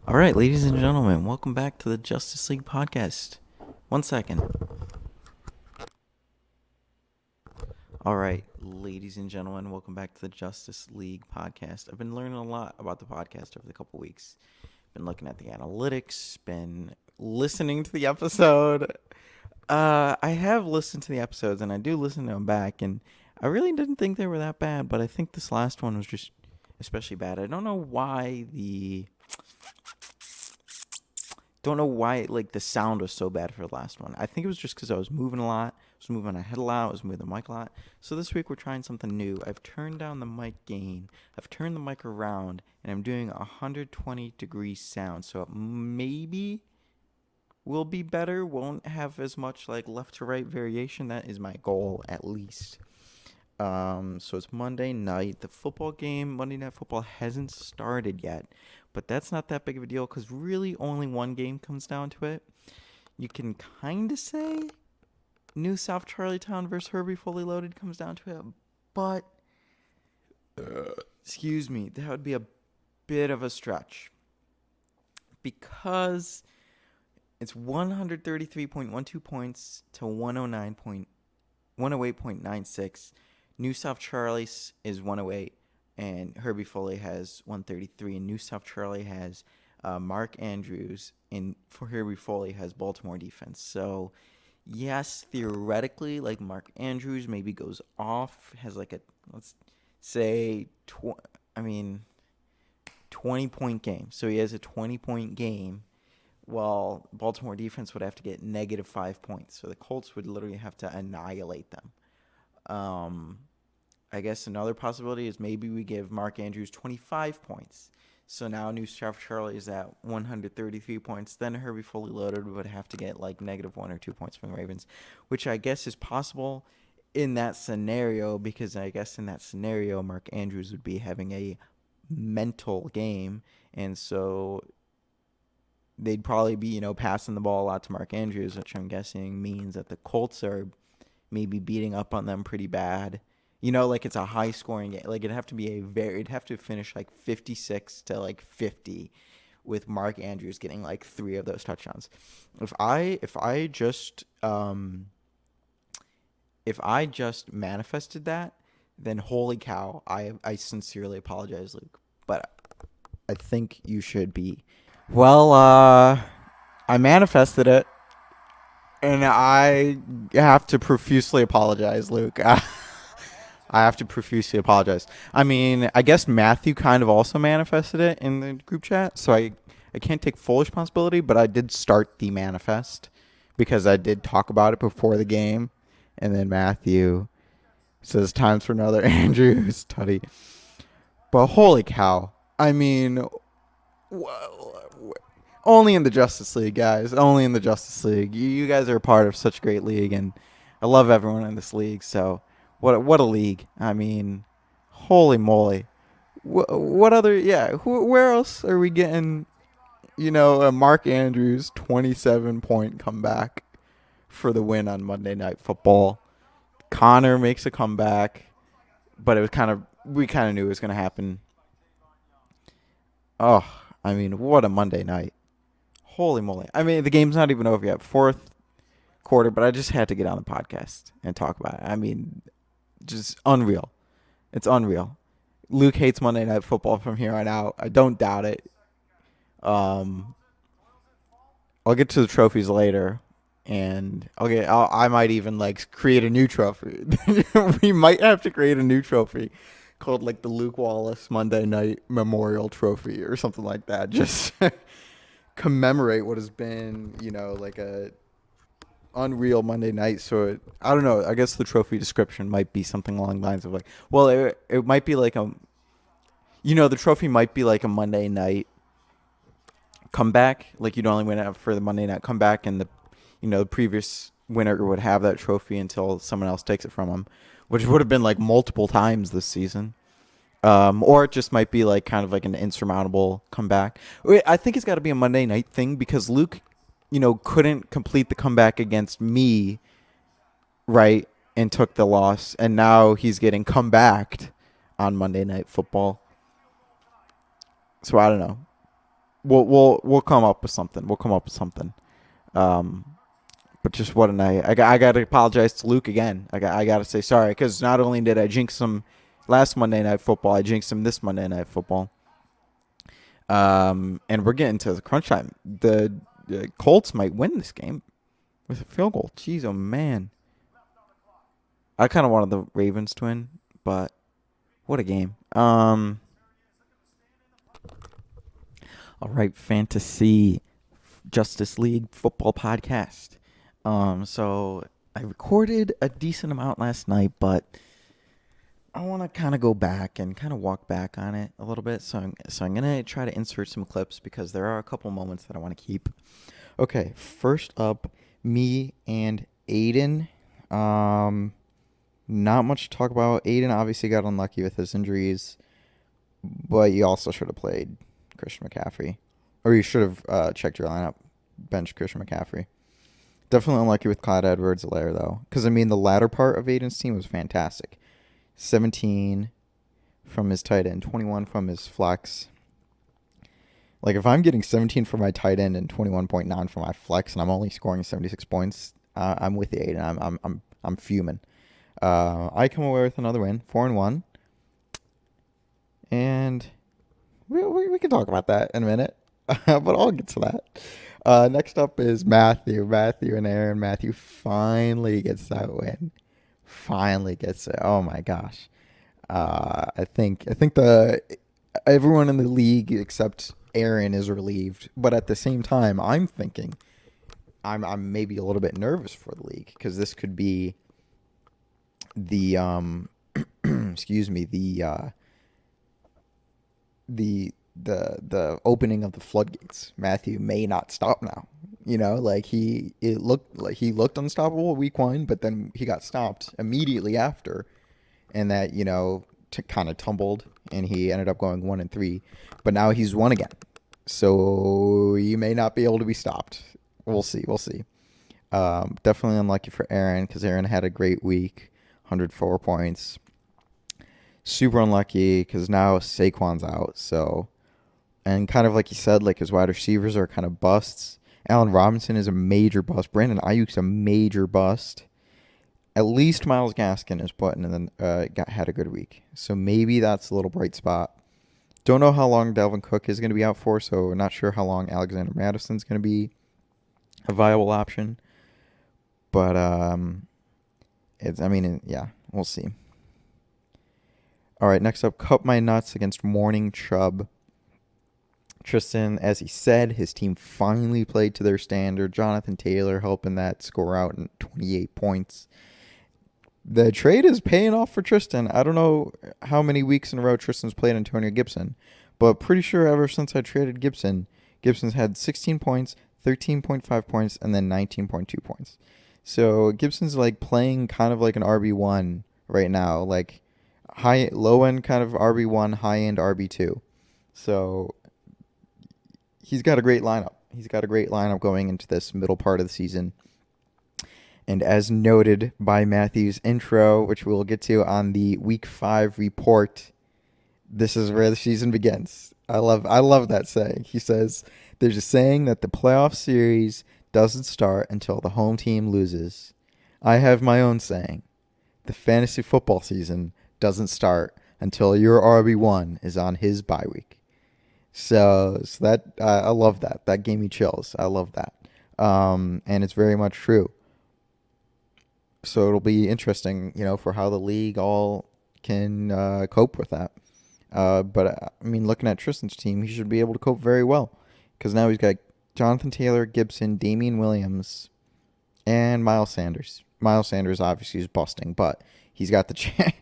All right, ladies and gentlemen, welcome back to the Justice League podcast. 1 second. All right, ladies and gentlemen, welcome back to the Justice League podcast. I've been learning a lot about the podcast over the couple weeks. Been looking at the analytics, been listening to the episode. I have listened to the episodes, and I do listen to them back, and I really didn't think they were that bad, but I think this last one was just especially bad. I don't know why the sound was so bad for the last one. I think it was just because I was moving a lot. I was moving my head a lot. I was moving the mic a lot. So this week we're trying something new. I've turned down the mic gain. I've turned the mic around, and I'm doing 120 degree sound. So it maybe will be better. Won't have as much left to right variation. That is my goal, at least. So it's Monday night. The football game, Monday Night Football, hasn't started yet. But that's not that big of a deal because really only one game comes down to it. You can kind of say New South Charlottetown versus Herbie Fully Loaded comes down to it. But, excuse me, that would be a bit of a stretch. Because it's 133.12 points to 108.96. New South Charlie's is 108. And Herbie Foley has 133, and New South Charlie has Mark Andrews, and for Herbie Foley has Baltimore defense. So, yes, theoretically, Mark Andrews maybe goes off, has let's say, 20-point game. So he has a 20-point game, while Baltimore defense would have to get negative 5 points. So the Colts would literally have to annihilate them. I guess another possibility is maybe we give Mark Andrews 25 points. So now New South Charlie is at 133 points. Then Herbie Fully Loaded would have to get negative 1 or 2 points from the Ravens, which I guess is possible in that scenario because I guess in that scenario Mark Andrews would be having a mental game. And so they'd probably be, passing the ball a lot to Mark Andrews, which I'm guessing means that the Colts are maybe beating up on them pretty bad. It's a high-scoring game. It'd have to finish 56 to 50 with Mark Andrews getting 3 of those touchdowns. If I just manifested that, then holy cow, I sincerely apologize, Luke. But I think you should be. Well, I manifested it, and I have to profusely apologize, Luke. I have to profusely apologize. I mean, I guess Matthew kind of also manifested it in the group chat, so I can't take full responsibility, but I did start the manifest because I did talk about it before the game, and then Matthew says times for another Andrews tutty. But holy cow. I mean, only in the Justice League, guys. Only in the Justice League. You guys are a part of such a great league, and I love everyone in this league, so... What a league. I mean, holy moly. What other, where else are we getting, a Mark Andrews 27-point comeback for the win on Monday Night Football? Connor makes a comeback, but we kind of knew it was going to happen. Oh, I mean, what a Monday night. Holy moly. I mean, the game's not even over yet. Fourth quarter, but I just had to get on the podcast and talk about it. I mean... just unreal. It's unreal. Luke hates Monday Night Football from here on out. I don't doubt it. I'll get to the trophies later, and I might even create a new trophy. We might have to create a new trophy called the Luke Wallace Monday Night Memorial Trophy or something like that. Just commemorate what has been, a unreal Monday night. So I don't know. I guess the trophy description might be something along the lines of it might be the trophy might be a Monday night comeback. You'd only win it for the Monday night comeback, and the previous winner would have that trophy until someone else takes it from them, which would have been multiple times this season. Or it just might be kind of an insurmountable comeback. I think it's got to be a Monday night thing because Luke couldn't complete the comeback against me, right, and took the loss, and now he's getting comebacked on Monday Night Football. So I don't know. We'll come up with something. We'll come up with something. Um, but just what a night. I got to apologize to Luke again. I got to say sorry because not only did I jinx him last Monday Night Football, I jinxed him this Monday Night Football. And we're getting to the crunch time. The Colts might win this game with a field goal. Jeez, oh man. I kind of wanted the Ravens to win, but what a game. All right, Fantasy Justice League Football Podcast. So I recorded a decent amount last night, but I want to kind of go back and kind of walk back on it a little bit. So I'm going to try to insert some clips because there are a couple moments that I want to keep. Okay, first up, me and Aiden. Not much to talk about. Aiden obviously got unlucky with his injuries, but you also should have played Christian McCaffrey. Or you should have checked your lineup, bench Christian McCaffrey. Definitely unlucky with Clyde Edwards-Helaire, though. Because, I mean, the latter part of Aiden's team was fantastic. 17 from his tight end, 21 from his flex. Like, if I'm getting 17 for my tight end and 21.9 for my flex, and I'm only scoring 76 points, I'm with the Aiden. I'm fuming. I come away with another win, 4-1. And we can talk about that in a minute, but I'll get to that. Next up is Matthew. Matthew and Aaron. Matthew finally gets that win. Finally gets it. Oh my gosh. I think everyone in the league except Aaron is relieved, but at the same time, I'm thinking I'm maybe a little bit nervous for the league because this could be the excuse me, the opening of the floodgates. Matthew may not stop now. You know, like it looked unstoppable week 1, but then he got stopped immediately after, and that kind of tumbled, and he ended up going 1-3. But now he's won again, so he may not be able to be stopped. We'll see. Definitely unlucky for Aaron because Aaron had a great week, 104 points. Super unlucky because now Saquon's out. So, and kind of like you said, like his wide receivers are kind of busts. Allen Robinson is a major bust. Brandon Ayuk's a major bust. At least Myles Gaskin is put in and had a good week. So maybe that's a little bright spot. Don't know how long Dalvin Cook is going to be out for, so we're not sure how long Alexander Madison's going to be a viable option. But we'll see. All right, next up, Cup My Nuts against Morning Chubb. Tristan, as he said, his team finally played to their standard. Jonathan Taylor helping that score out in 28 points. The trade is paying off for Tristan. I don't know how many weeks in a row Tristan's played Antonio Gibson, but pretty sure ever since I traded Gibson, Gibson's had 16 points, 13.5 points, and then 19.2 points. So Gibson's like playing kind of like an RB1 right now, like low end kind of RB1, high end RB2. So he's got a great lineup. He's got a great lineup going into this middle part of the season. And as noted by Matthew's intro, which we'll get to on the Week 5 report, this is where the season begins. I love that saying. He says, there's a saying that the playoff series doesn't start until the home team loses. I have my own saying. The fantasy football season doesn't start until your RB1 is on his bye week. So that I love that. That gave me chills. I love that. And it's very much true. So it'll be interesting, for how the league all can cope with that. But I mean, looking at Tristan's team, he should be able to cope very well because now he's got Jonathan Taylor, Gibson, Damian Williams, and Miles Sanders. Miles Sanders obviously is busting, but he's got the chance.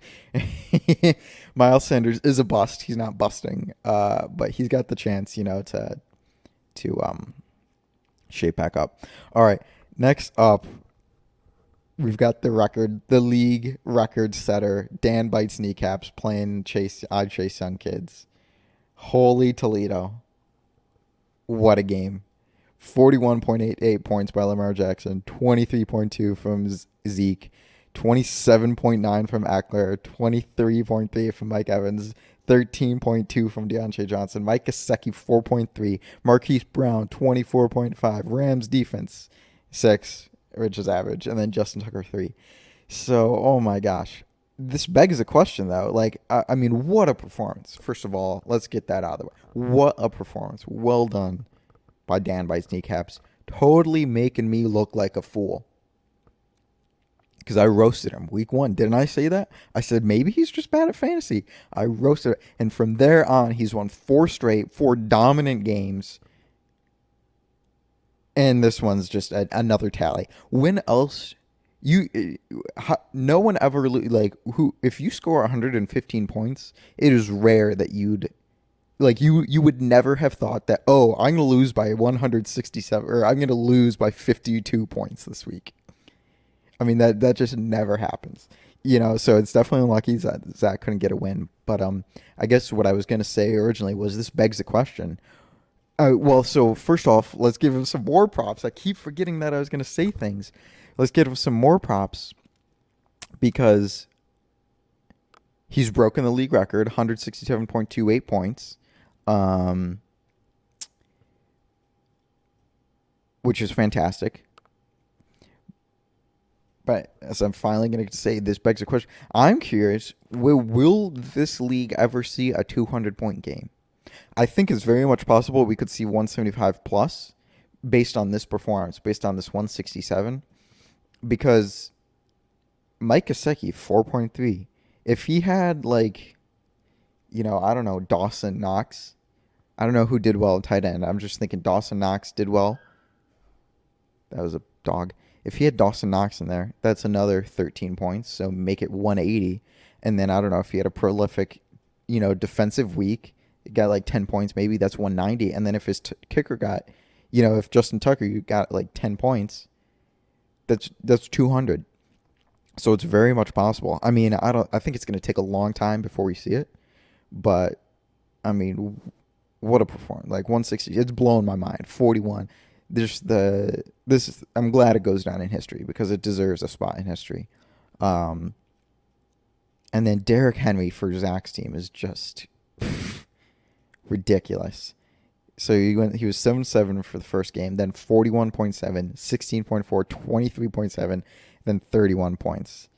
Miles Sanders is a bust. He's not busting, but he's got the chance, to shape back up. All right, next up, we've got the league record setter, Dan Bites Kneecaps, playing Chase Young Kids. Holy Toledo. What a game. 41.88 points by Lamar Jackson, 23.2 from Zeke, 27.9 from Eckler, 23.3 from Mike Evans, 13.2 from Deontay Johnson. Mike Gesicki, 4.3. Marquise Brown, 24.5. Rams defense, 6, which is average. And then Justin Tucker, 3. So, oh my gosh. This begs a question, though. Like, I mean, what a performance. First of all, let's get that out of the way. What a performance. Well done by Dan Bites Kneecaps. Totally making me look like a fool. Because I roasted him week 1. Didn't I say that? I said maybe he's just bad at fantasy. I roasted it. And from there on, he's won 4 straight, 4 dominant games. And this one's just another tally. When else... no one ever, like, who, if you score 115 points, it is rare that you'd, like, you would never have thought that, oh, I'm going to lose by 167, or I'm going to lose by 52 points this week. I mean, that just never happens, so it's definitely unlucky that Zach couldn't get a win. But I guess what I was going to say originally was this begs the question. Well, so first off, let's give him some more props. I keep forgetting that I was going to say things. Let's give him some more props because he's broken the league record, 167.28 points, which is fantastic. But as I'm finally going to say, this begs a question. I'm curious, will this league ever see a 200-point game? I think it's very much possible we could see 175 plus based on this performance, based on this 167. Because Mike Gesicki, 4.3. If he had, like, I don't know, Dawson Knox. I don't know who did well at tight end. I'm just thinking Dawson Knox did well. That was a dog. If he had Dawson Knox in there, that's another 13 points. So make it 180. And then I don't know if he had a prolific, defensive week. Got like 10 points, maybe that's 190. And then if his kicker got, if Justin Tucker got like 10 points, that's 200. So it's very much possible. I mean, I think it's going to take a long time before we see it, but I mean, what a performance. Like 160, it's blown my mind. 41. I'm glad it goes down in history because it deserves a spot in history. And then Derrick Henry for Zach's team is just ridiculous. So he was 7-7 for the first game, then 41.7, 16.4, 23.7, then 31 points.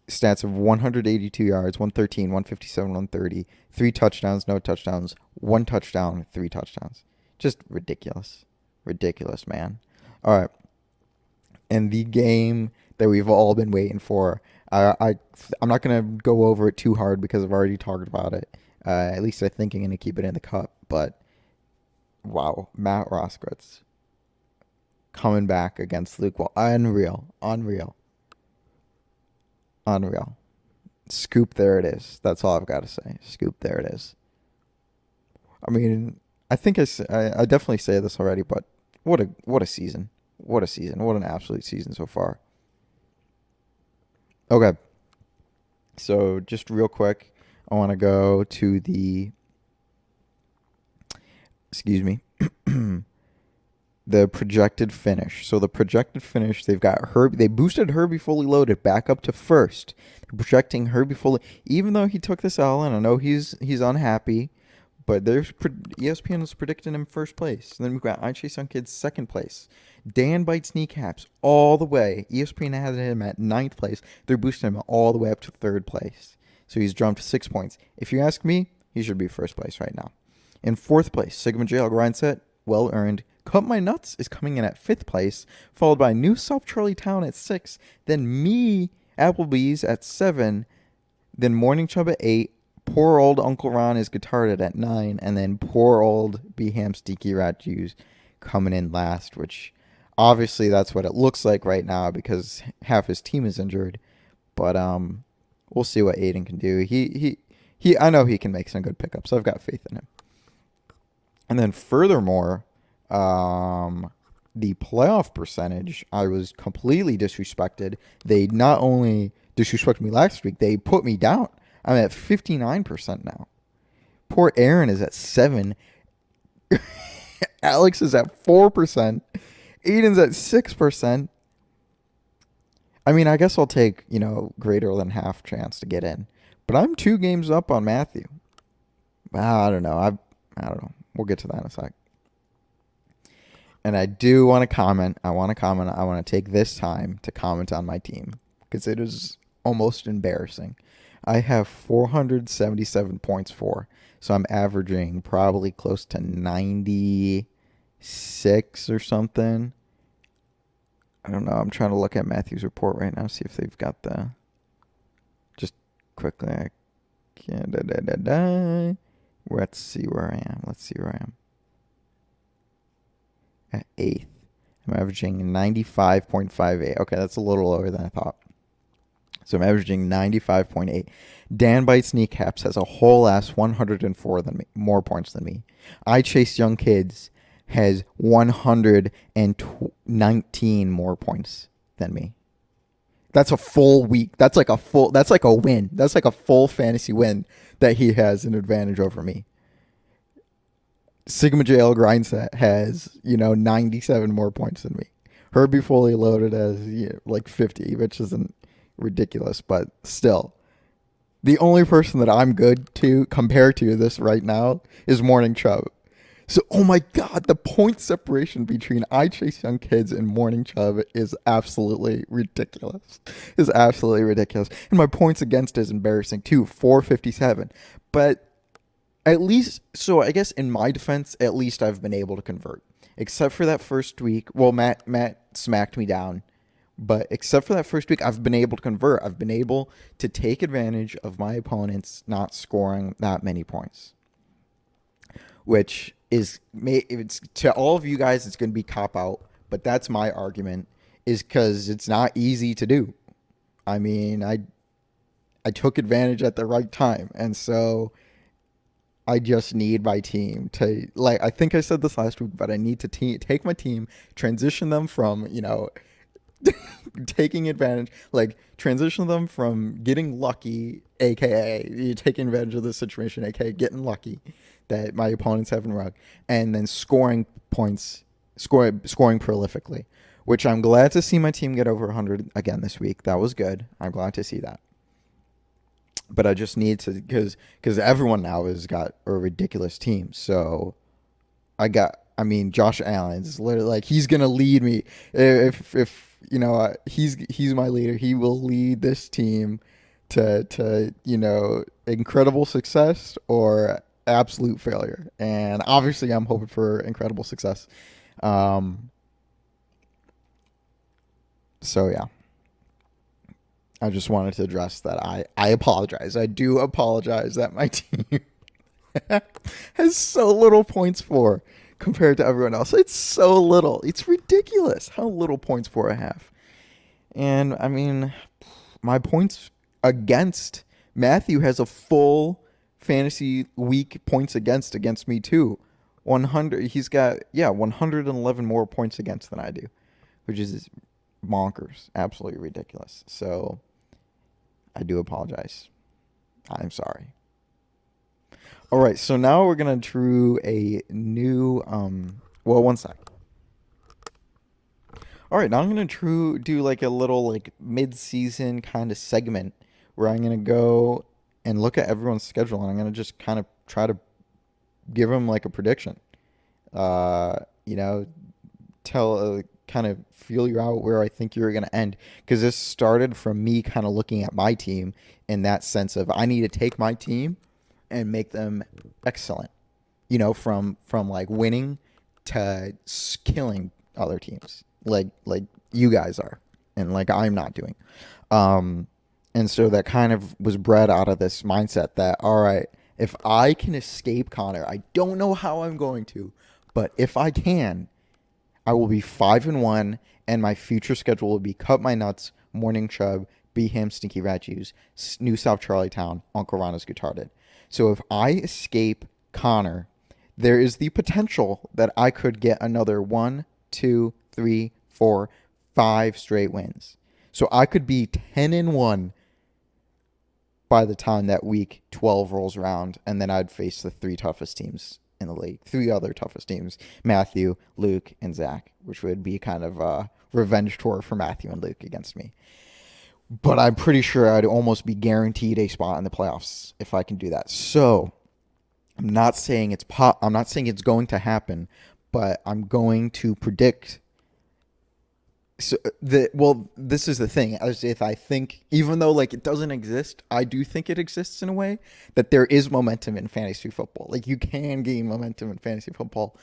Stats of 182 yards, 113, 157, 130, 3 touchdowns, no touchdowns, 1 touchdown, 3 touchdowns. Just ridiculous. Ridiculous, man. All right. And the game that we've all been waiting for, I'm not going to go over it too hard because I've already talked about it. At least I think I'm going to keep it in the cup, but wow, Matt Roskowitz coming back against Luke Wall. Unreal. Scoop, there it is. That's all I've got to say. Scoop, there it is. I mean, I think I definitely say this already, but what a season. What a season. What an absolute season so far. Okay. So just real quick, I want to go to the... Excuse me. The projected finish. So the projected finish, they've got Herbie. They boosted Herbie fully loaded back up to first. They're projecting Herbie fully, even though he took this L, and I know he's unhappy, but ESPN is predicting him first place. And then we've got I Chase on Kids second place. Dan Bites Kneecaps all the way. ESPN had him at 9th place. They're boosting him all the way up to 3rd place. So he's jumped 6 points. If you ask me, he should be first place right now. In 4th place, Sigma Jail Grind Set, well earned. Cut My Nuts is coming in at 5th place, followed by New South Charlie Town at 6, then me, Applebee's at 7, then Morning Chub at 8, poor old Uncle Ron is guitared at 9, and then poor old B-Ham Stinky Rat Jews coming in last, which obviously that's what it looks like right now because half his team is injured, but we'll see what Aiden can do. I know he can make some good pickups, so I've got faith in him. And then furthermore, the playoff percentage, I was completely disrespected. They not only disrespected me last week, they put me down. I'm at 59% now. Poor Aaron is at 7%. Alex is at 4%. Aiden's at 6%. I mean, I guess I'll take, greater than half chance to get in. But I'm 2 games up on Matthew. I don't know. I don't know. We'll get to that in a sec. And I do want to comment. I want to take this time to comment on my team because it is almost embarrassing. I have 477 points for, so I'm averaging probably close to 96 or something. I don't know. I'm trying to look at Matthew's report right now, see if they've got the. Just quickly, I can't. Let's see where I am. At 8th. I'm averaging 95.58. Okay, that's a little lower than I thought. So I'm averaging 95.8. Dan Bites Kneecaps has a whole ass 104 more points than me. I Chase Young Kids has 119 more points than me. That's a full week. That's like a win. That's like a full fantasy win that he has an advantage over me. Sigma JL Grindset has, 97 more points than me. Herbie Fully Loaded has like 50, which isn't ridiculous, but still. The only person that I'm good to compare to this right now is Morning Chubb. So, oh my God, the point separation between I Chase Young Kids and Morning Chubb is absolutely ridiculous. And my points against is embarrassing too, 457. But at least, so I guess in my defense, at least I've been able to convert. Except for that first week. Well, Matt smacked me down. But except for that first week, I've been able to convert. I've been able to take advantage of my opponents not scoring that many points. Which is, it's, to all of you guys, it's going to be cop-out. But that's my argument, is because it's not easy to do. I mean, I took advantage at the right time. And so I just need my team to, like, I think I said this last week, but I need to take my team, transition them from, taking advantage, like transition them from getting lucky, aka taking advantage of the situation, aka getting lucky that my opponents have in rug, and then scoring points, scoring prolifically, which I'm glad to see my team get over 100 again this week. That was good. I'm glad to see that. But I just need to, because everyone now has got a ridiculous team. So Josh Allen's literally like, he's gonna lead me if he's my leader. He will lead this team to incredible success or absolute failure. And obviously, I'm hoping for incredible success. So yeah, I just wanted to address that. I apologize. I do apologize that my team has so little points for compared to everyone else. It's so little. It's ridiculous how little points for I have. And I mean, my points against Matthew has a full fantasy week points against me too. 100. He's got 111 more points against than I do, which is bonkers, absolutely ridiculous. So I do apologize. I'm sorry. All right, so now we're gonna drew a new one sec. All right, now I'm gonna do like a little like mid-season kind of segment where I'm gonna go and look at everyone's schedule, and I'm gonna just kind of try to give them like a prediction. Tell kind of feel you out where I think you're gonna end, because this started from me kind of looking at my team in that sense of I need to take my team and make them excellent, from like winning to killing other teams, like you guys are, and like I'm not doing. And so that kind of was bred out of this mindset that, all right, if I can escape Connor, I don't know how I'm going to, but if I can, I will be 5-1, and my future schedule will be Cut My Nuts, Morning Chubb, Be Ham Stinky Rat Juice, New South Charlietown, Uncle Ronald's Guitarded. So if I escape Connor, there is the potential that I could get another 1, 2, 3, 4, 5 straight wins. So I could be 10-1 by the time that week 12 rolls around, and then I'd face the 3 toughest teams in the league. 3 other toughest teams, Matthew, Luke, and Zach, which would be kind of a revenge tour for Matthew and Luke against me. But I'm pretty sure I'd almost be guaranteed a spot in the playoffs if I can do that. So I'm not saying it's going to happen, but I'm going to predict. So this is the thing. As if I think, even though like it doesn't exist, I do think it exists in a way that there is momentum in fantasy football. Like you can gain momentum in fantasy football.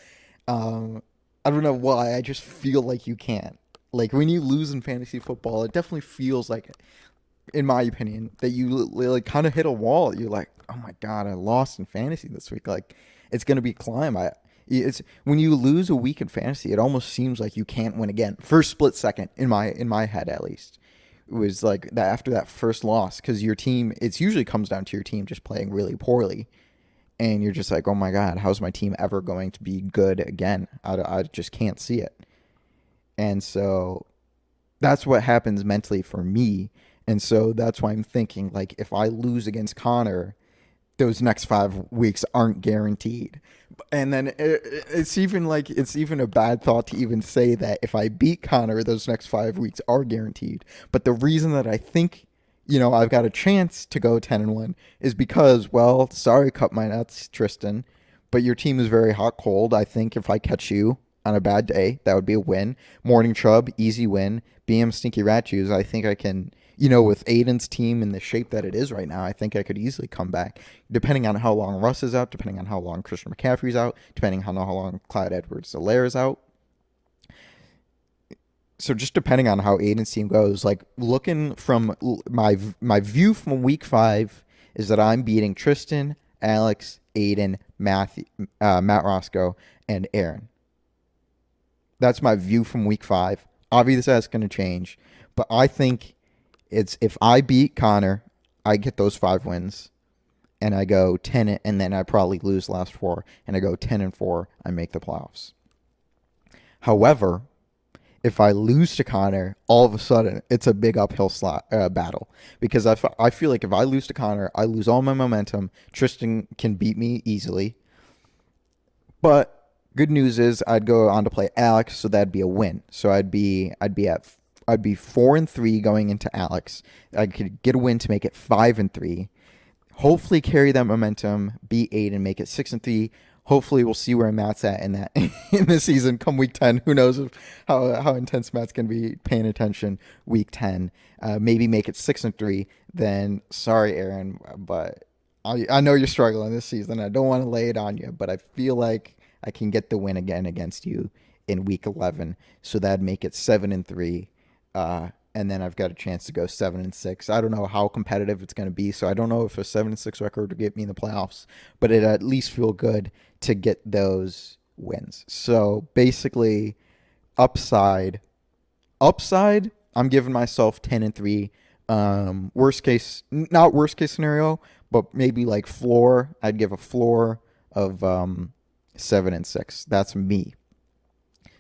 Um, I don't know why. I just feel like you can. Like when you lose in fantasy football, it definitely feels like, in my opinion, that you like kind of hit a wall. You're like, oh my god, I lost in fantasy this week. Like it's gonna be a climb. It's when you lose a week in fantasy, it almost seems like you can't win again. First split second in my head at least, it was like that after that first loss because your team. It's usually comes down to your team just playing really poorly, and you're just like, oh my god, how's my team ever going to be good again? I just can't see it, and so that's what happens mentally for me. And so that's why I'm thinking like if I lose against Connor, those next 5 weeks aren't guaranteed. And then it's even like it's even a bad thought to even say that if I beat Connor, those next 5 weeks are guaranteed. But the reason that I think I've got a chance to go 10-1 is because, well, sorry, cut my nuts, Tristan, but your team is very hot cold. I think if I catch you on a bad day, that would be a win. Morning Chubb, easy win. BM Stinky Rat Shoes, I think I can, with Aiden's team in the shape that it is right now, I think I could easily come back, depending on how long Russ is out, depending on how long Christian McCaffrey's out, depending on how long Clyde Edwards-Helaire is out. So just depending on how Aiden's team goes, like looking from my view from week 5 is that I'm beating Tristan, Alex, Aiden, Matt Roscoe, and Aaron. That's my view from week 5. Obviously, that's going to change, but I think it's if I beat Connor, I get those 5 wins, and I go 10, and then I probably lose last 4, and I go 10-4. I make the playoffs. However, if I lose to Connor, all of a sudden it's a big uphill battle because I feel like if I lose to Connor, I lose all my momentum. Tristan can beat me easily, but good news is I'd go on to play Alex, so that'd be a win. So I'd be 4-3 going into Alex. I could get a win to make it 5-3. Hopefully carry that momentum, beat 8 and make it 6-3. Hopefully we'll see where Matt's at in that in this season come week 10. Who knows how intense Matt's gonna be paying attention week 10. Maybe make it 6-3. Then sorry, Aaron, but I know you're struggling this season. I don't want to lay it on you, but I feel like I can get the win again against you in week 11. So that'd make it 7-3. And then I've got a chance to go 7-6. I don't know how competitive it's going to be, so I don't know if a 7-6 record would get me in the playoffs, but it at least feel good to get those wins. So basically, upside, I'm giving myself 10-3. Not worst case scenario, but maybe like floor. I'd give a floor of 7-6. That's me.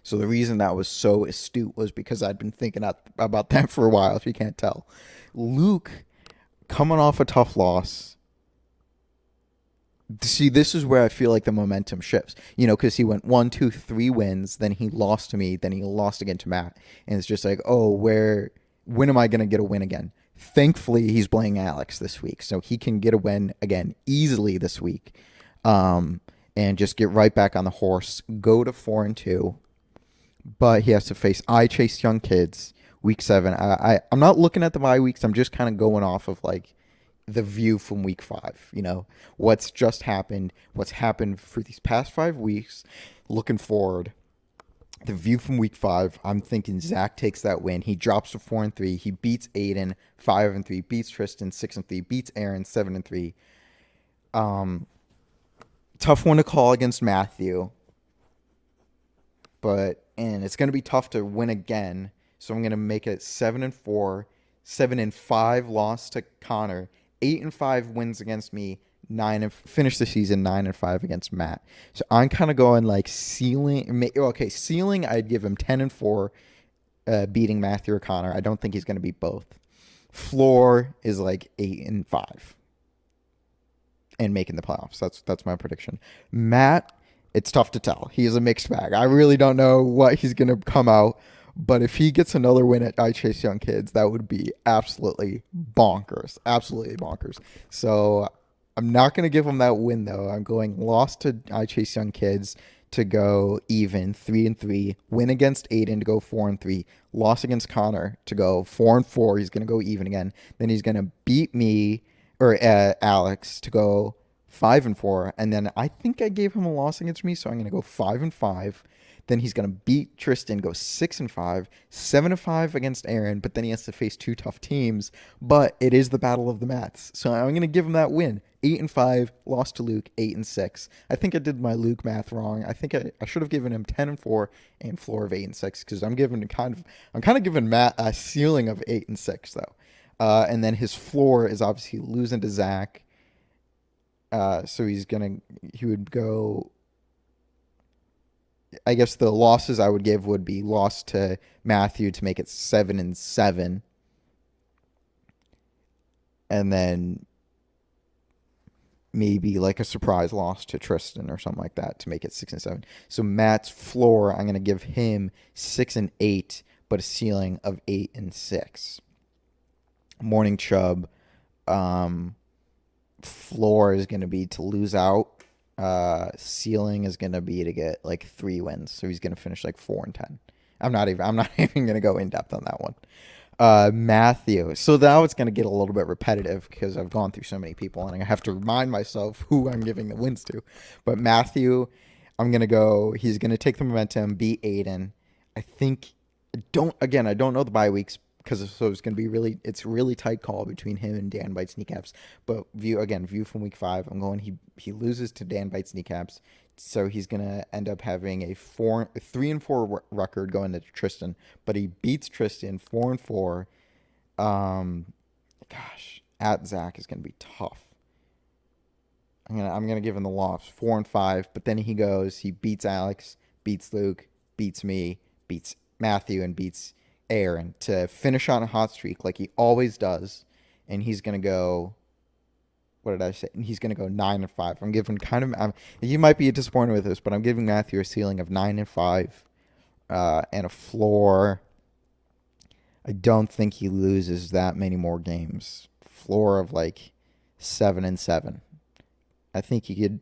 So the reason that was so astute was because I'd been thinking about that for a while, if you can't tell. Luke, coming off a tough loss. See, this is where I feel like the momentum shifts. Because he went 1, 2, 3 wins, then he lost to me, then he lost again to Matt. And it's just like, when am I going to get a win again? Thankfully, he's playing Alex this week, so he can get a win again easily this week. And just get right back on the horse, go to 4-2. But he has to face I Chase Young Kids week 7. I'm not looking at the bye weeks. I'm just kind of going off of like the view from week 5. What's just happened, what's happened for these past 5 weeks. Looking forward, the view from week 5. I'm thinking Zach takes that win. He drops to 4-3. He beats Aiden 5-3. Beats Tristan 6-3. Beats Aaron 7-3. Tough one to call against Matthew. And it's going to be tough to win again. So I'm going to make it 7-4, 7-5 loss to Connor, 8-5 wins against me, finish the season 9-5 against Matt. So I'm kind of going like ceiling. Okay, ceiling, I'd give him 10-4, beating Matthew or Connor. I don't think he's going to beat both. Floor is like 8-5 and making the playoffs. That's my prediction. Matt, it's tough to tell. He is a mixed bag. I really don't know what he's going to come out. But if he gets another win at I Chase Young Kids, that would be absolutely bonkers. Absolutely bonkers. So I'm not going to give him that win though. I'm going loss to I Chase Young Kids to go even 3-3. Win against Aiden to go 4-3. Loss against Connor to go 4-4. He's going to go even again. Then he's going to beat me or Alex to go 5-4. And then I think I gave him a loss against me, so I'm going to go 5-5. Then he's gonna beat Tristan, go 6-5, 7-5 against Aaron, but then he has to face two tough teams. But it is the battle of the maths, so I'm gonna give him that win. 8-5, lost to Luke, 8-6. I think I did my Luke math wrong. I think I should have given him 10-4 and floor of 8-6 because I'm kind of giving Matt a ceiling of 8-6 though. And then his floor is obviously losing to Zach. So he would go. I guess the losses I would give would be loss to Matthew to make it 7-7, and then maybe like a surprise loss to Tristan or something like that to make it 6-7. So Matt's floor, I'm gonna give him 6-8, but a ceiling of 8-6. Morning Chubb, floor is gonna be to lose out. Ceiling is gonna be to get like 3 wins, so he's gonna finish like 4-10. I'm not even gonna go in depth on that one. Matthew. So now it's gonna get a little bit repetitive because I've gone through so many people and I have to remind myself who I'm giving the wins to. But Matthew, he's gonna take the momentum, beat Aiden. I don't know the bye weeks because so it's really tight call between him and Dan Bites Kneecaps. But view from week 5. I'm going he loses to Dan Bites Kneecaps, so he's gonna end up having a 3-4 record going to Tristan, but he beats Tristan 4-4. At Zach is gonna be tough. I'm gonna give him the loss 4-5, but then he beats Alex, beats Luke, beats me, beats Matthew, and beats Aaron to finish on a hot streak like he always does, and he's gonna go. What did I say? He's gonna go 9-5. I'm giving you might be disappointed with this, but I'm giving Matthew a ceiling of 9-5, and a floor. I don't think he loses that many more games. Floor of like 7-7. I think he could.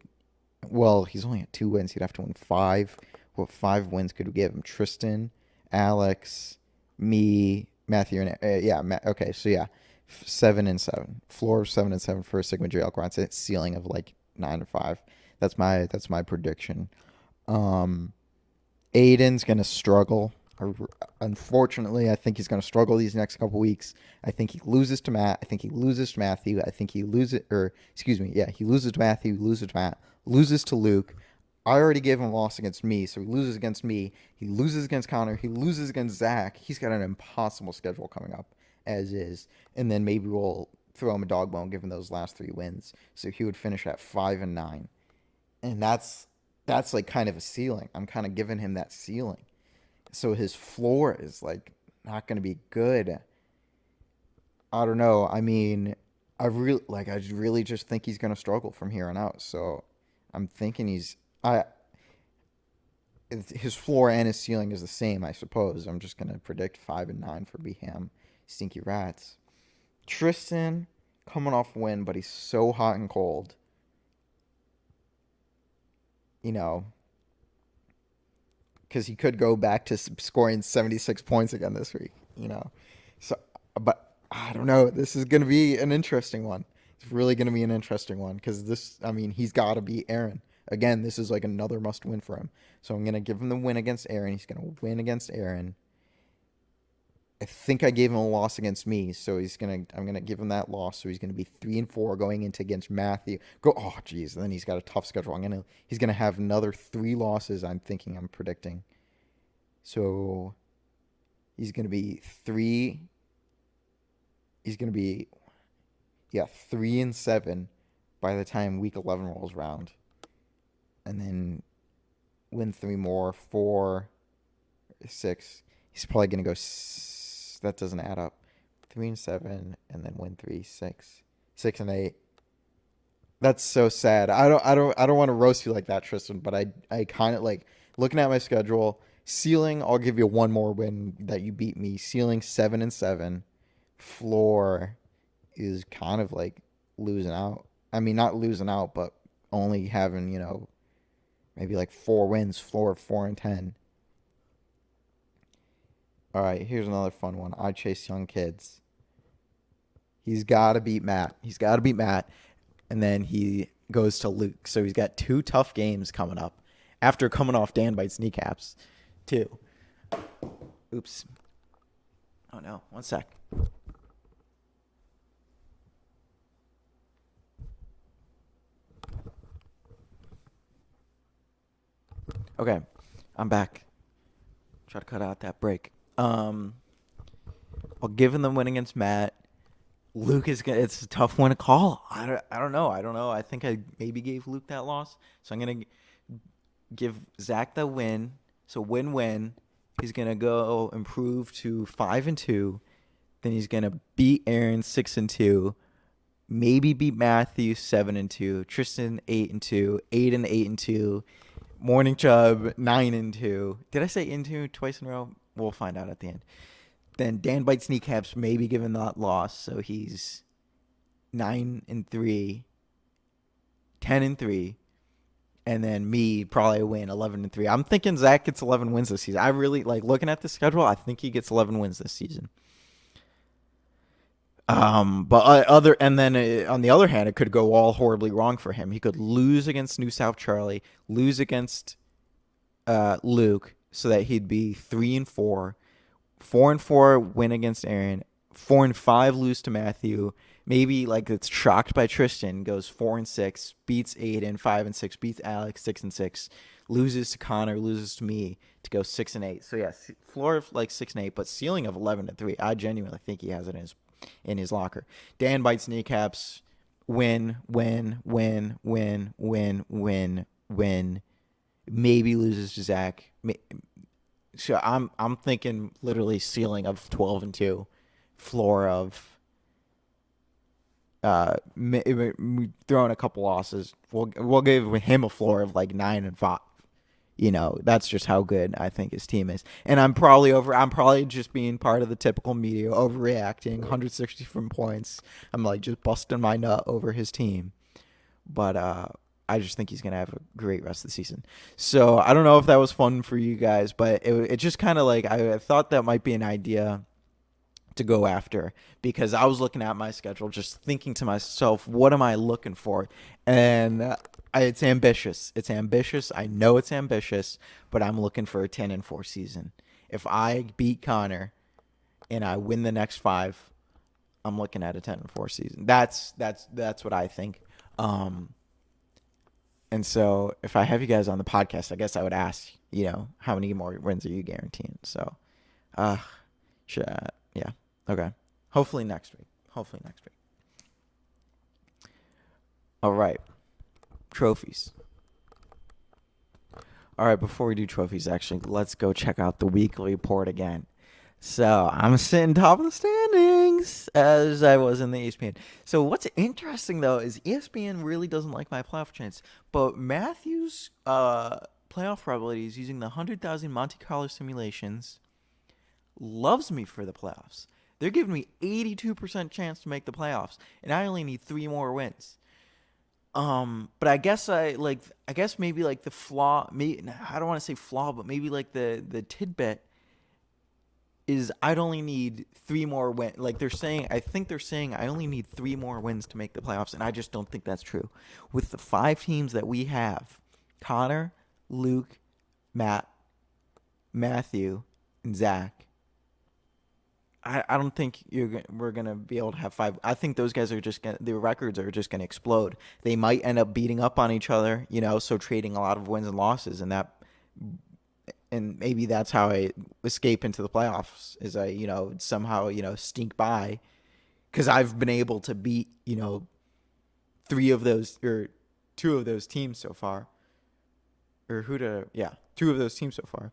Well, he's only at 2 wins. He'd have to win 5. What 5 wins could we give him? Tristan, Alex, me, Matthew, and okay, so yeah, 7-7, floor of 7-7 for Sigma J Alcoran, ceiling of like 9-5. That's my prediction. Aiden's gonna struggle. Unfortunately, I think he's gonna struggle these next couple weeks. I think he loses to Matt. I think he loses to Matthew. He loses to Matthew. Loses to Matt. Loses to Luke. I already gave him a loss against me, so he loses against me. He loses against Connor. He loses against Zach. He's got an impossible schedule coming up, as is. And then maybe we'll throw him a dog bone given those last 3 wins. So he would finish at 5-9. And that's like kind of a ceiling. I'm kind of giving him that ceiling. So his floor is like not going to be good. I don't know. I mean, I really just think he's going to struggle from here on out. So I'm thinking his floor and his ceiling is the same, I suppose. I'm just going to predict 5-9 for Beham. Stinky Rats. Tristan, coming off win, but he's so hot and cold. You know, because he could go back to scoring 76 points again this week, you know. So, but I don't know. This is going to be an interesting one. It's really going to be an interesting one because he's got to beat Aaron. Again, this is like another must win for him. So I'm going to give him the win against Aaron. He's going to win against Aaron. I think I gave him a loss against me, so I'm gonna give him that loss. So he's gonna be 3-4 going into against Matthew. And then he's got a tough schedule. He's gonna have another 3 losses. I'm predicting. So he's gonna be 3. He's gonna be 3-7 by the time week 11 rolls around, and then win 3 more, 4, 6. He's probably gonna go. That doesn't add up. 3-7, and then win 3, 6, 6-8. That's so sad. I don't want to roast you like that, Tristan. But I kind of like looking at my schedule. Ceiling, I'll give you one more win that you beat me. Ceiling 7-7. Floor is kind of like losing out. I mean, not losing out, but only having, maybe like 4 wins, 4-4-10. All right, here's another fun one. I chase young kids. He's got to beat Matt. He's got to beat Matt. And then he goes to Luke. So he's got 2 tough games coming up after coming off Dan Bites kneecaps, too. Oops. Oh, no. One sec. Okay. I'm back. Try to cut out that break. Well, given the win against Matt, Luke is gonna. It's a tough one to call. I don't know. I don't know. I think I maybe gave Luke that loss, so I'm gonna give Zach the win. So win-win. He's gonna go improve to 5-2. Then he's gonna beat Aaron 6-2. Maybe beat Matthew 7-2. Tristan 8-2. Aiden 8-2. Morning Chubb 9-2. Did I say into twice in a row? We'll find out at the end. Then Dan Bites kneecaps, maybe given that loss, so he's 9-3, 10-3, and then me probably win 11-3. I'm thinking Zach gets 11 wins this season. I really like looking at the schedule. I think he gets 11 wins this season. But on the other hand, it could go all horribly wrong for him. He could lose against New South Charlie, lose against Luke, so that he'd be 3-4, 4-4 win against Aaron, 4-5 lose to Matthew. Maybe like it's shocked by Tristan, goes 4-6, beats Aiden 5-6, beats Alex 6-6, loses to Connor, loses to me to go 6-8. So yes, floor of like 6-8, but ceiling of 11-3. I genuinely think he has it in his locker. Dan Bites kneecaps, win. Maybe loses to Zach. So I'm thinking literally ceiling of 12-2, floor of throwing a couple losses. We'll give him a floor of like 9-5. That's just how good I think his team is. And I'm probably just being part of the typical media, overreacting, 160 from points. I'm like just busting my nut over his team. But I just think he's going to have a great rest of the season. So I don't know if that was fun for you guys, but it just kind of like I thought that might be an idea to go after, because I was looking at my schedule, just thinking to myself, what am I looking for? And it's ambitious. It's ambitious. I know it's ambitious, but I'm looking for a 10-4 season. If I beat Connor and I win the next 5, I'm looking at a 10-4 season. That's what I think. And so if I have you guys on the podcast, I guess I would ask, how many more wins are you guaranteeing? So, yeah. Okay. Hopefully next week. All right. Trophies. All right, before we do trophies, actually, let's go check out the weekly report again. So I'm sitting top of the standings as I was in the ESPN. So what's interesting, though, is ESPN really doesn't like my playoff chance. But Matthew's playoff probabilities using the 100,000 Monte Carlo simulations loves me for the playoffs. They're giving me 82% chance to make the playoffs, and I only need 3 more wins. But I guess maybe like the flaw, I don't want to say flaw, but maybe like the tidbit is I'd only need 3 more wins. Like I think they're saying I only need 3 more wins to make the playoffs, and I just don't think that's true. With the 5 teams that we have, Connor, Luke, Matt, Matthew, and Zach, I don't think we're gonna be able to have 5. I think those guys are their records are just gonna explode. They might end up beating up on each other, so trading a lot of wins and losses, and maybe that's how I escape into the playoffs. Is I somehow stink by, because I've been able to beat 3 of those or 2 of those teams so far, or 2 of those teams so far.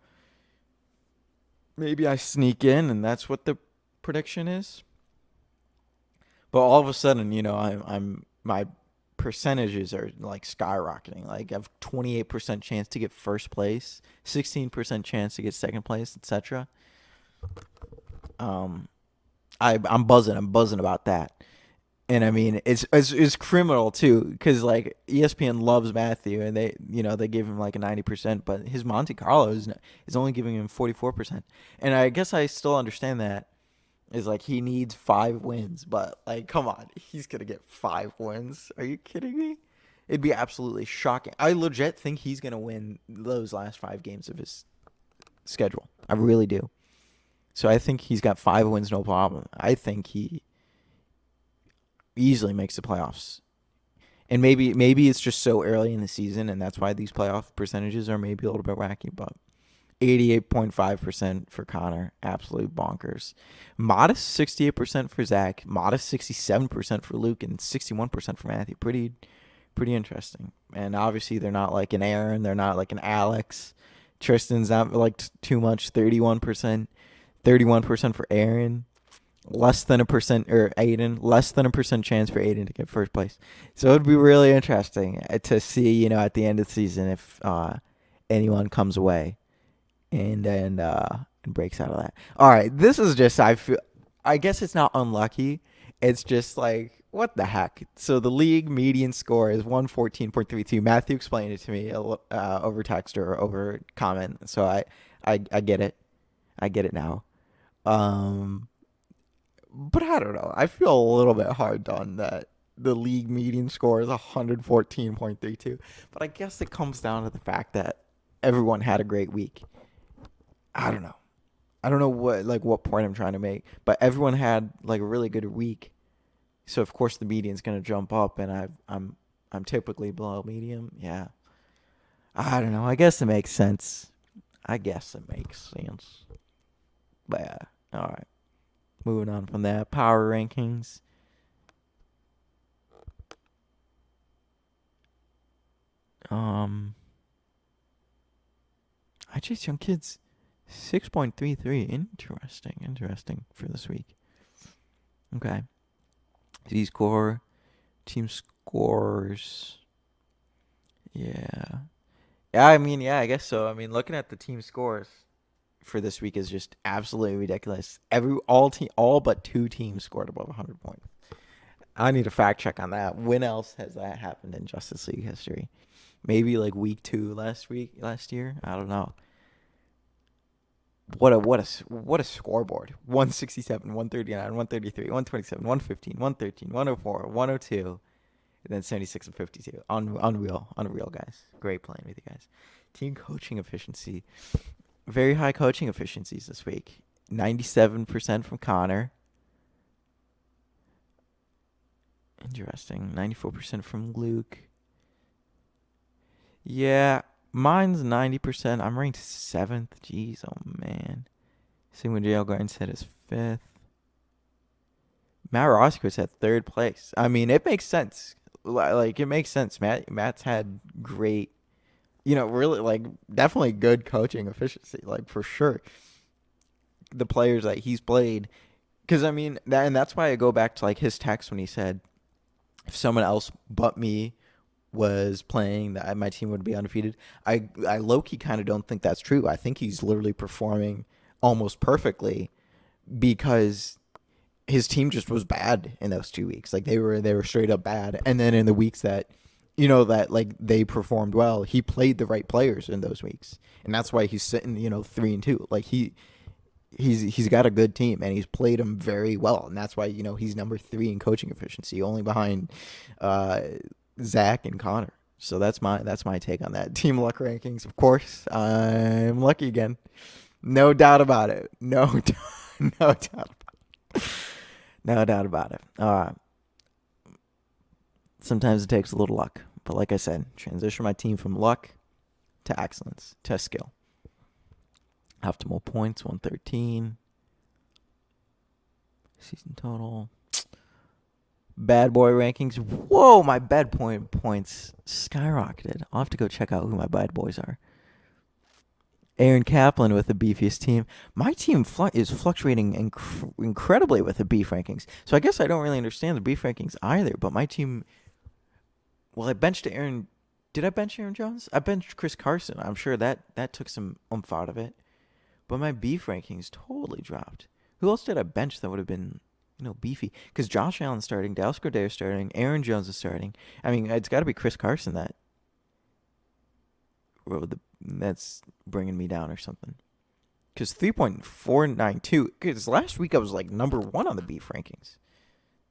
Maybe I sneak in, and that's what the prediction is. But all of a sudden, I'm my percentages are like skyrocketing. Like I have 28% chance to get first place, 16% chance to get second place, etc. I'm buzzing about that. And I mean, it's criminal too, because like ESPN loves Matthew, and they give him like a 90%, but his Monte Carlo is only giving him 44%. And I guess I still understand that is like he needs 5 wins, but like come on, he's gonna get 5 wins. Are you kidding me? It'd be absolutely shocking. I legit think he's gonna win those last 5 games of his schedule. I really do. So I think he's got 5 wins, no problem. I think he easily makes the playoffs. And maybe it's just so early in the season, and that's why these playoff percentages are maybe a little bit wacky. But 88.5% for Connor, absolute bonkers. Modest 68% for Zach, modest 67% for Luke, and 61% for Matthew. Pretty interesting. And obviously they're not like an Aaron, they're not like an Alex. Tristan's not like too much, 31%. 31% for Aaron. Less than a percent, or Aiden, less than a percent chance for Aiden to get first place. So it'd be really interesting to see, at the end of the season if anyone comes away and breaks out of that. All right, this is just I guess it's not unlucky. It's just like what the heck. So the league median score is 114.32. Matthew explained it to me over text or over comment. So I get it. I get it now. But I don't know. I feel a little bit hard done that the league median score is 114.32. But I guess it comes down to the fact that everyone had a great week. I don't know. I don't know what point I'm trying to make, but everyone had like a really good week. So of course the median's going to jump up, and I'm typically below medium. Yeah. I don't know. I guess it makes sense. But yeah. All right. Moving on from that, power rankings. I Chase Young Kids 6.33. Interesting for this week. Okay. Z-score, team scores. Yeah. Yeah, I guess so. I mean, looking at the team scores for this week is just absolutely ridiculous. All but 2 teams scored above 100 points. I need a fact check on that. When else has that happened in Justice League history? Maybe like week 2 last year. I don't know. What a scoreboard. 167, 139, 133, 127, 115, 113, 104, 102, and then 76 and 52. Unreal, guys. Great playing with you guys. Team coaching efficiency. Very high coaching efficiencies this week. 97% from Connor. Interesting. 94% from Luke. Yeah, mine's 90%. I'm ranked 7th. Jeez, oh man. Same with Jail Grind said is 5th. Matt Roscoe's at 3rd place. I mean, it makes sense. Like, it makes sense. Matt's had great, really, like, definitely good coaching efficiency, like, for sure. The players that he's played. Because, I mean, that's why I go back to, like, his text when he said, if someone else but me was playing, that my team would be undefeated. I low-key kind of don't think that's true. I think he's literally performing almost perfectly because his team just was bad in those 2 weeks. Like they were straight up bad. And then in the weeks that that like they performed well, he played the right players in those weeks. And that's why he's sitting, 3-2. Like he's got a good team and he's played them very well. And that's why, he's number 3 in coaching efficiency, only behind Zach and Connor. So that's my take on that. Team luck rankings, of course. I'm lucky again. No doubt about it. No doubt about it. Sometimes it takes a little luck. But like I said, transition my team from luck to excellence, to skill. Optimal points, 113. Season total. Bad boy rankings. Whoa, my bad points skyrocketed. I'll have to go check out who my bad boys are. Aaron Kaplan with the beefiest team. My team is fluctuating incredibly with the beef rankings. So I guess I don't really understand the beef rankings either. But my team, well, I benched Aaron. Did I bench Aaron Jones? I benched Chris Carson. I'm sure that took some oomph out of it. But my beef rankings totally dropped. Who else did I bench that would have been Beefy. Because Josh Allen's starting, Dallas Goedert's starting, Aaron Jones is starting. I mean, it's got to be Chris Carson that's bringing me down or something. Because 3.492. Because last week I was like number one on the beef rankings.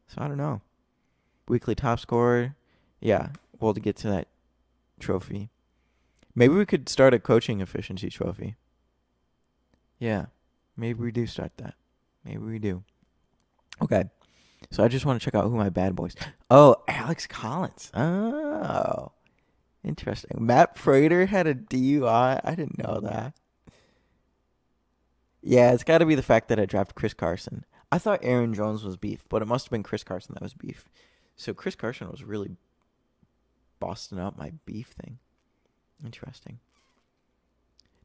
So I don't know. Weekly top scorer. Yeah, well, to get to that trophy. Maybe we could start a coaching efficiency trophy. Yeah, maybe we do start that. Maybe we do. Okay, so I just want to check out who my bad boys. Oh, Alex Collins. Oh, interesting. Matt Prater had a DUI. I didn't know that. Yeah, it's got to be the fact that I drafted Chris Carson. I thought Aaron Jones was beef, but it must have been Chris Carson that was beef. So Chris Carson was really busting up my beef thing. Interesting.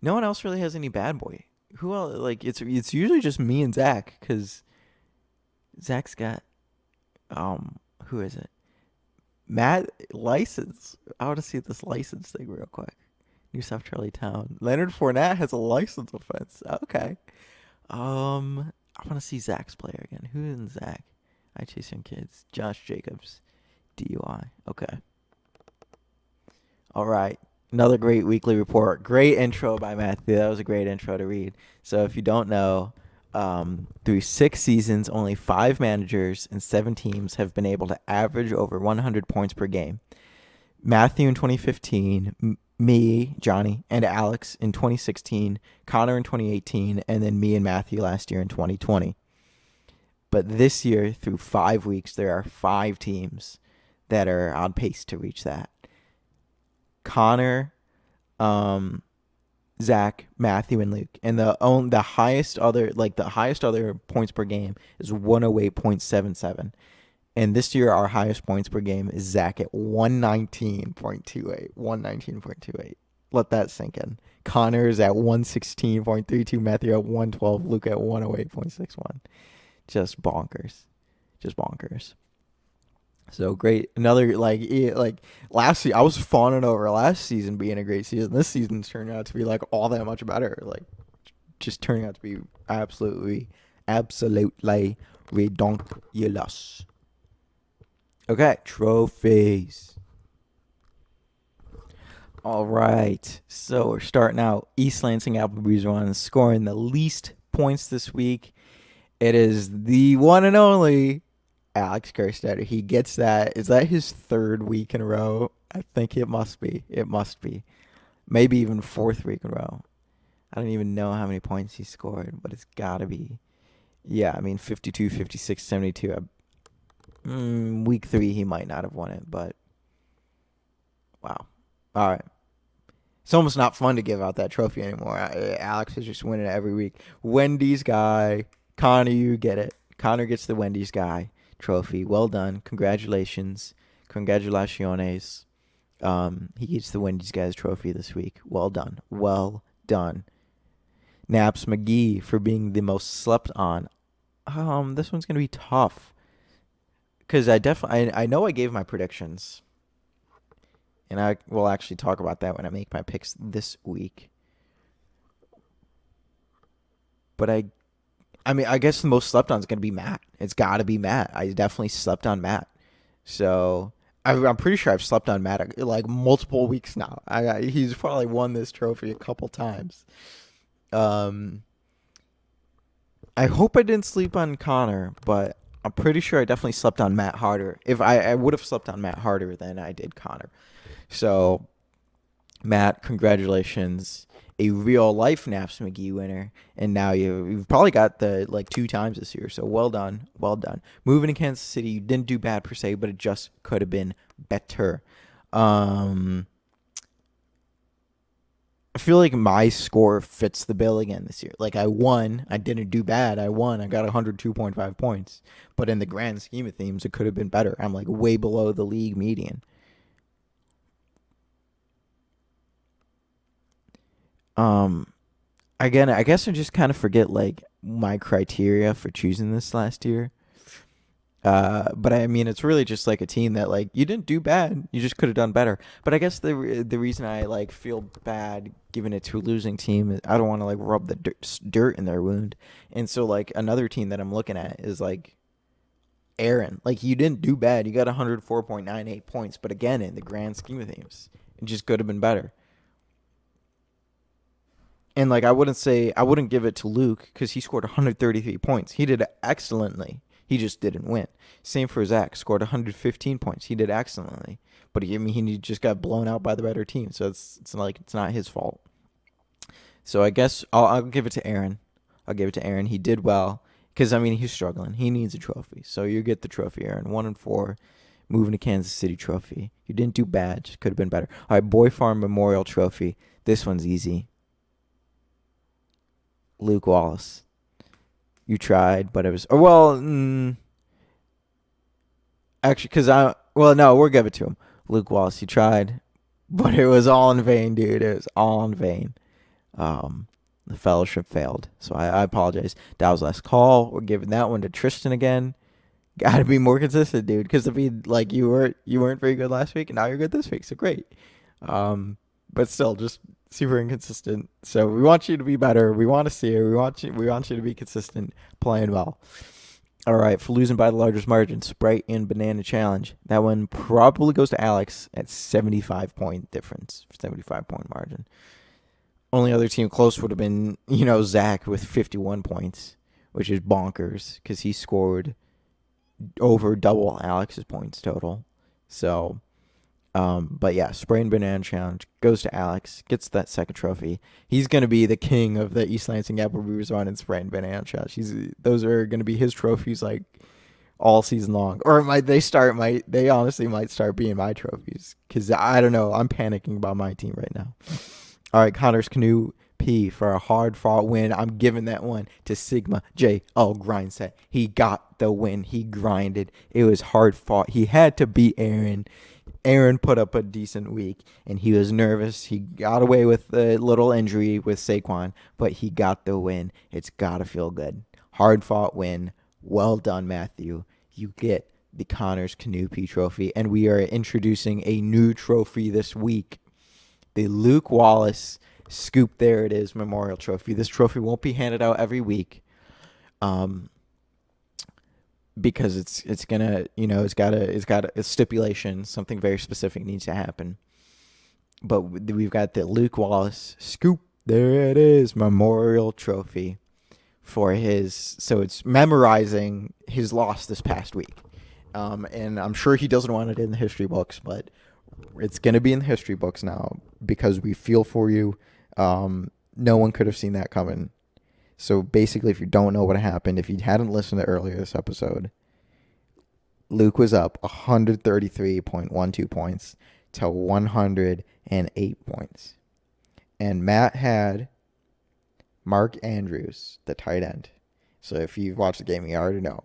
No one else really has any bad boy. Who else? Like it's usually just me and Zach, because Zach's got who is it? Matt license. I want to see this license thing real quick. New South Charlie Town. Leonard Fournette has a license offense. Okay. I want to see Zach's player again. Who is Zach? I chase young kids. Josh Jacobs, DUI. Okay. All right. Another great weekly report. Great intro by Matthew. That was a great intro to read. So if you don't know, through 6 seasons, only 5 managers and 7 teams have been able to average over 100 points per game. Matthew in 2015, me, Johnny, and Alex in 2016, Connor in 2018, and then me and Matthew last year in 2020. But this year, through 5 weeks, there are 5 teams that are on pace to reach that. Connor, Zach, Matthew, and Luke, and the highest other points per game is 108.77. And this year, our highest points per game is Zach at 119.28. 119.28. Let that sink in. Connor is at 116.32. Matthew at 112. Luke at 108.61. Just bonkers. Just bonkers. So great. Another, last season, I was fawning over last season being a great season. This season's turning out to be, all that much better. Just turning out to be absolutely ridiculous. Okay, trophies. All right, so we're starting out. East Lansing Applebee's one scoring the least points this week. It is the one and only Alex Kerstetter. He gets that. Is that his 3rd week in a row? I think it must be. It must be. Maybe even 4th week in a row. I don't even know how many points he scored, but it's got to be. Yeah, 52, 56, 72. Week 3, he might not have won it, but wow. All right. It's almost not fun to give out that trophy anymore. Alex is just winning it every week. Wendy's guy. Connor, you get it. Connor gets the Wendy's guy trophy. Well done. Congratulations. Congratulaciones. He gets the Wendy's guys trophy this week. Well done. Well done. Naps McGee for being the most slept on. This one's going to be tough. Because I know I gave my predictions. And I will actually talk about that when I make my picks this week. But I guess the most slept on is going to be Matt. It's got to be Matt. I definitely slept on Matt. So I'm pretty sure I've slept on Matt multiple weeks now. He's probably won this trophy a couple times. I hope I didn't sleep on Connor, but I'm pretty sure I definitely slept on Matt harder. If I would have slept on Matt harder than I did Connor. So, Matt, congratulations. A real life Naps McGee winner. And now you've probably got the 2 times this year. So well done. Well done. Moving to Kansas City, you didn't do bad per se, but it just could have been better. I feel like my score fits the bill again this year. I won. I didn't do bad. I won. I got 102.5 points. But in the grand scheme of things, it could have been better. I'm way below the league median. Again, I guess I just kind of forget my criteria for choosing this last year. But it's really just a team that you didn't do bad, you just could have done better. But I guess the reason I feel bad giving it to a losing team is I don't want to rub the dirt in their wound. And so another team that I'm looking at is Aaron. Like, you didn't do bad. You got 104.98 points. But again, in the grand scheme of things, it just could have been better. And, like, I wouldn't give it to Luke because he scored 133 points. He did excellently. He just didn't win. Same for Zach. Scored 115 points. He did excellently. But he just got blown out by the better team. So it's not his fault. So I guess I'll give it to Aaron. He did well because, I mean, he's struggling. He needs a trophy. So you get the trophy, Aaron. 1-4. Moving to Kansas City trophy. You didn't do bad. Just could have been better. All right, Boy Farm Memorial Trophy. This one's easy. Luke Wallace. You tried, but it was... actually, no, we'll give it to him. Luke Wallace, you tried, but it was all in vain, dude. It was all in vain. The fellowship failed, so I apologize. That was last call. We're giving that one to Tristan again. Got to be more consistent, dude, because you weren't very good last week, and now you're good this week, so great. But still, just super inconsistent. So we want you to be better. We want to see it. We want you to be consistent, playing well. All right, for losing by the largest margin, Sprite and Banana Challenge. That one probably goes to Alex at 75-point difference, 75-point margin. Only other team close would have been, Zach with 51 points, which is bonkers because he scored over double Alex's points total. So, but yeah, Spray and Banana Challenge goes to Alex, gets that second trophy. He's going to be the king of the East Lansing Applebee's Run and Spray and Banana Challenge. Those are going to be his trophies like all season long. Or they honestly might start being my trophies because I don't know. I'm panicking about my team right now. All right, Connor's Canoe P for a hard-fought win. I'm giving that one to Sigma JL Grindset. He got the win. He grinded. It was hard-fought. He had to beat Aaron. Aaron put up a decent week, and he was nervous. He got away with a little injury with Saquon, but he got the win. It's got to feel good. Hard-fought win. Well done, Matthew. You get the Connor's Canoe P trophy, and we are introducing a new trophy this week. The Luke Wallace Scoop There It Is Memorial Trophy. This trophy won't be handed out every week, because it's gonna, it's got a stipulation. Something very specific needs to happen. But we've got the Luke Wallace Scoop There It Is Memorial Trophy for so it's memorizing his loss this past week. And I'm sure he doesn't want it in the history books, but it's going to be in the history books now because we feel for you. No one could have seen that coming. So basically, if you don't know what happened, if you hadn't listened to earlier this episode, Luke was up 133.12 points to 108 points. And Matt had Mark Andrews, the tight end. So if you've watched the game, you already know.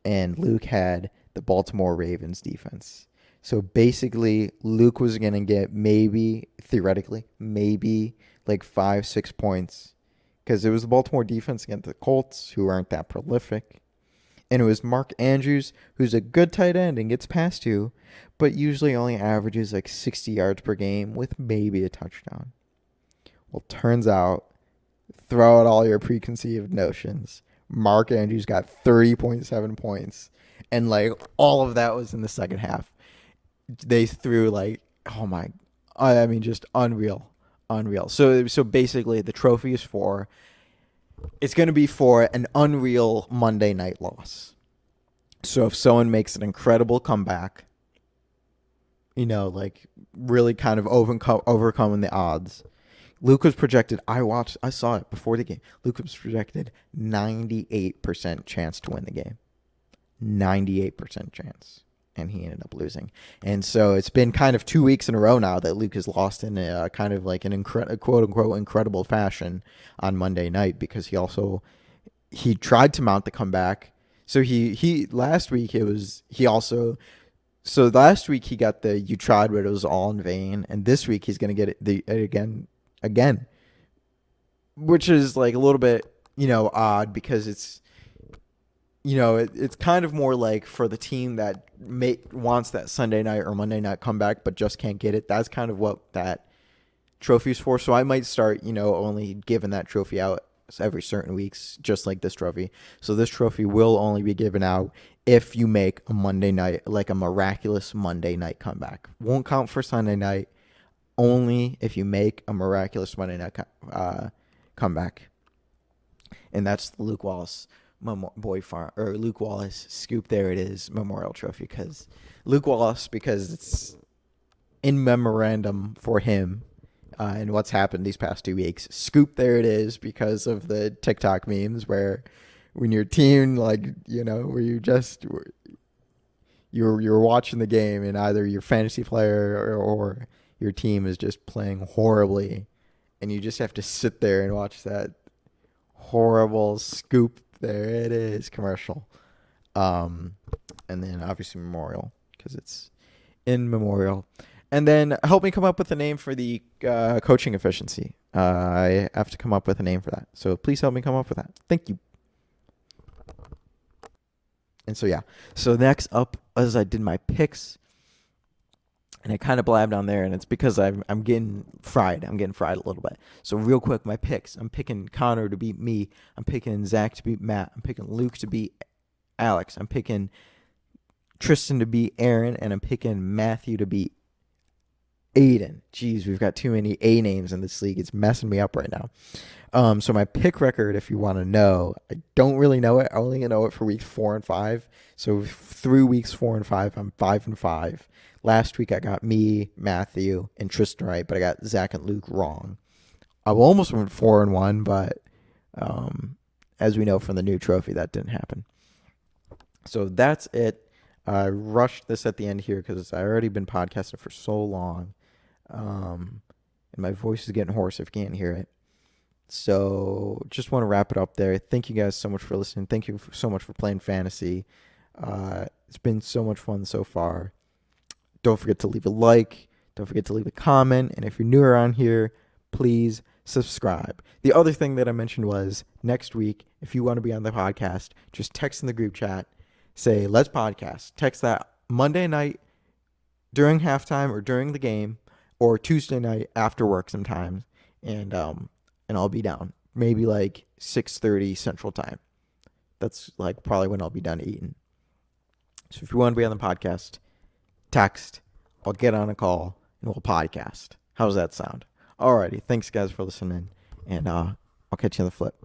And Luke had the Baltimore Ravens defense. So basically, Luke was going to get theoretically, like 5-6 points. Because it was the Baltimore defense against the Colts, who aren't that prolific. And it was Mark Andrews, who's a good tight end and gets past you, but usually only averages like 60 yards per game with maybe a touchdown. Well, turns out, throw out all your preconceived notions. Mark Andrews got 30.7 points. And like all of that was in the second half. They threw just unreal. So basically the trophy is it's going to be for an unreal Monday night loss. So if someone makes an incredible comeback, really kind of overcoming the odds. Luke was projected, I saw it before the game. Luke was projected 98% chance to win the game. 98% chance. And he ended up losing. And so it's been kind of 2 weeks in a row now that Luke has lost in a kind of like an quote-unquote incredible fashion on Monday night because he tried to mount the comeback. So last week last week he got the you tried but it was all in vain. And this week he's going to get it again, which is like a little bit, odd because it's, it's kind of more like for the team that wants that Sunday night or Monday night comeback but just can't get it. That's kind of what that trophy is for. So I might start, only giving that trophy out every certain weeks, just like this trophy. So this trophy will only be given out if you make a Monday night, like a miraculous Monday night comeback. Won't count for Sunday night. Only if you make a miraculous Monday night comeback. And that's the Luke Wallace Luke Wallace scoop. There it is, Memorial Trophy. Because Luke Wallace, because it's in memorandum for him and what's happened these past 2 weeks. Scoop, there it is, because of the TikTok memes where when your team, like, where you're watching the game and either your fantasy player or your team is just playing horribly, and you just have to sit there and watch that horrible scoop. There it is, commercial. And then obviously Memorial, because it's in memorial. And then help me come up with a name for the coaching efficiency. I have to come up with a name for that. So please help me come up with that. Thank you. And so, yeah. So next up, as I did my picks, and I kind of blabbed on there, and it's because I'm getting fried. I'm getting fried a little bit. So real quick, my picks. I'm picking Connor to beat me. I'm picking Zach to beat Matt. I'm picking Luke to beat Alex. I'm picking Tristan to beat Aaron, and I'm picking Matthew to beat Aiden. Jeez, we've got too many A names in this league. It's messing me up right now. So my pick record, if you want to know, I don't really know it. I only know it for weeks 4 and 5. So through weeks 4 and 5, I'm 5-5. Last week I got me, Matthew, and Tristan right, but I got Zach and Luke wrong. I almost went 4-1, but as we know from the new trophy, that didn't happen. So that's it. I rushed this at the end here because I already been podcasting for so long. And my voice is getting hoarse if you can't hear it. So just want to wrap it up there. Thank you guys so much for listening. Thank you so much for playing fantasy. It's been so much fun so far. Don't forget to leave a like. Don't forget to leave a comment. And if you're new around here, please subscribe. The other thing that I mentioned was next week, if you want to be on the podcast, just text in the group chat. Say, let's podcast. Text that Monday night during halftime or during the game, or Tuesday night after work sometimes, and I'll be down. Maybe like 6:30 Central Time. That's like probably when I'll be done eating. So if you want to be on the podcast, text. I'll get on a call and we'll podcast. How's that sound? Alrighty. Thanks guys for listening, and I'll catch you on the flip.